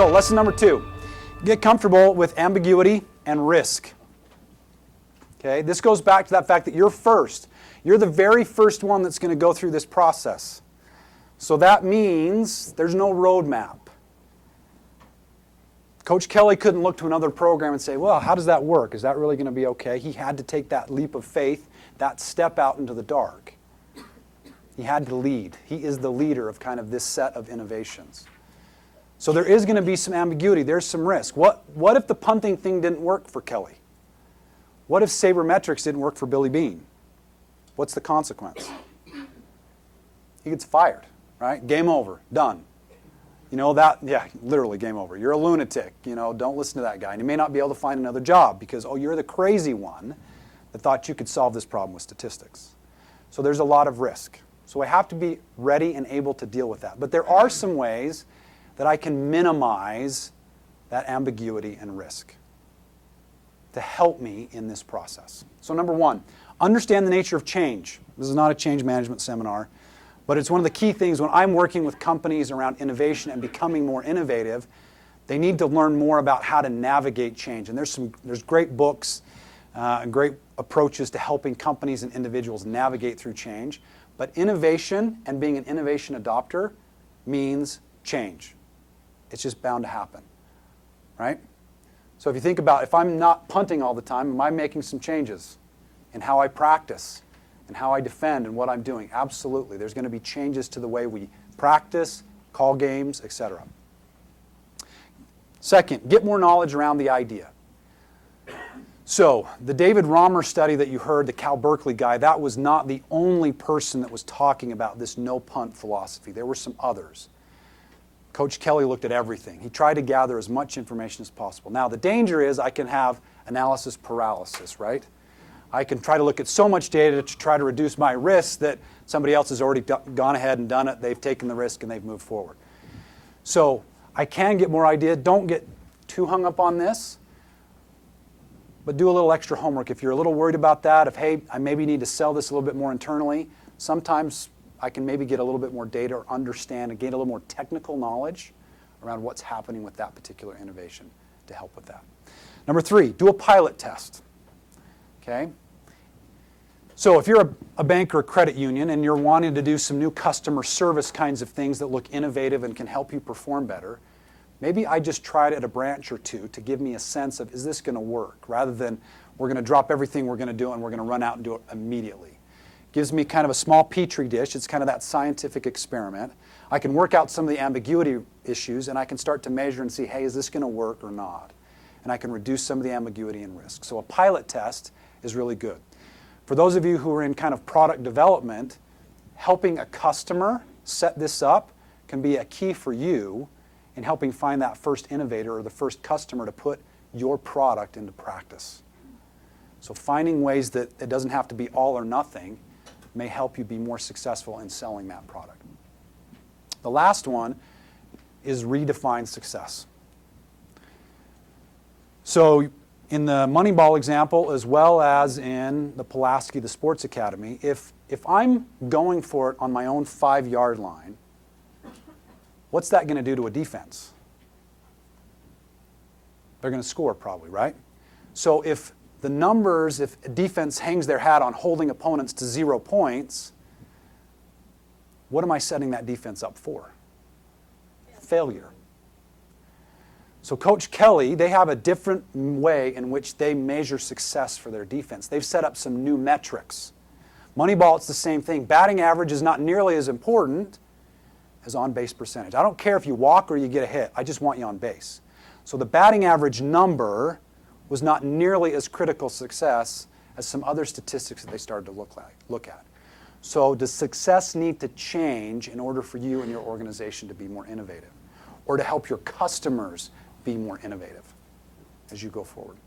So lesson number 2, get comfortable with ambiguity and risk. Okay, this goes back to that fact that you're first. You're the very first one that's going to go through this process. So that means there's no roadmap. Coach Kelly couldn't look to another program and say, well, how does that work? Is that really going to be okay? He had to take that leap of faith, that step out into the dark. He had to lead. He is the leader of kind of this set of innovations. So there is going to be some ambiguity. There's some risk. What if the punting thing didn't work for Kelly? What if sabermetrics didn't work for Billy Bean? What's the consequence? He gets fired, right? Game over. Done. You know that, yeah, literally game over. You're a lunatic, you know, don't listen to that guy. And you may not be able to find another job because, oh, you're the crazy one that thought you could solve this problem with statistics. So there's a lot of risk. So I have to be ready and able to deal with that. But there are some ways that I can minimize that ambiguity and risk to help me in this process. So number 1, understand the nature of change. This is not a change management seminar. But it's one of the key things when I'm working with companies around innovation and becoming more innovative, they need to learn more about how to navigate change. And there's great books and great approaches to helping companies and individuals navigate through change. But innovation and being an innovation adopter means change. It's just bound to happen, right? So if you think about if I'm not punting all the time, am I making some changes in how I practice? And how I defend and what I'm doing. Absolutely. There's going to be changes to the way we practice, call games, etc. Second, get more knowledge around the idea. So the David Romer study that you heard, the Cal Berkeley guy, that was not the only person that was talking about this no-punt philosophy. There were some others. Coach Kelly looked at everything. He tried to gather as much information as possible. Now the danger is I can have analysis paralysis, right? I can try to look at so much data to try to reduce my risk that somebody else has already gone ahead and done it. They've taken the risk and they've moved forward. So I can get more ideas. Don't get too hung up on this, but do a little extra homework. If you're a little worried about that, if, hey, I maybe need to sell this a little bit more internally, sometimes I can maybe get a little bit more data or understand and gain a little more technical knowledge around what's happening with that particular innovation to help with that. Number 3, do a pilot test. Okay? So if you're a bank or a credit union and you're wanting to do some new customer service kinds of things that look innovative and can help you perform better, maybe I just tried at a branch or two to give me a sense of, is this going to work? Rather than we're going to drop everything we're going to do and we're going to run out and do it immediately. Gives me kind of a small petri dish. It's kind of that scientific experiment. I can work out some of the ambiguity issues and I can start to measure and see, hey, is this going to work or not? And I can reduce some of the ambiguity and risk. So a pilot test is really good. For those of you who are in kind of product development, helping a customer set this up can be a key for you in helping find that first innovator or the first customer to put your product into practice. So finding ways that it doesn't have to be all or nothing may help you be more successful in selling that product. The last one is redefine success. So in the Moneyball example, as well as in the Pulaski, the Sports Academy, if I'm going for it on my own 5-yard line, what's that going to do to a defense? They're going to score probably, right? So if the numbers, if a defense hangs their hat on holding opponents to 0 points, what am I setting that defense up for? Failure. So Coach Kelly, they have a different way in which they measure success for their defense. They've set up some new metrics. Moneyball, it's the same thing. Batting average is not nearly as important as on-base percentage. I don't care if you walk or you get a hit. I just want you on base. So the batting average number was not nearly as critical success as some other statistics that they started to look at. So does success need to change in order for you and your organization to be more innovative or to help your customers be more innovative as you go forward?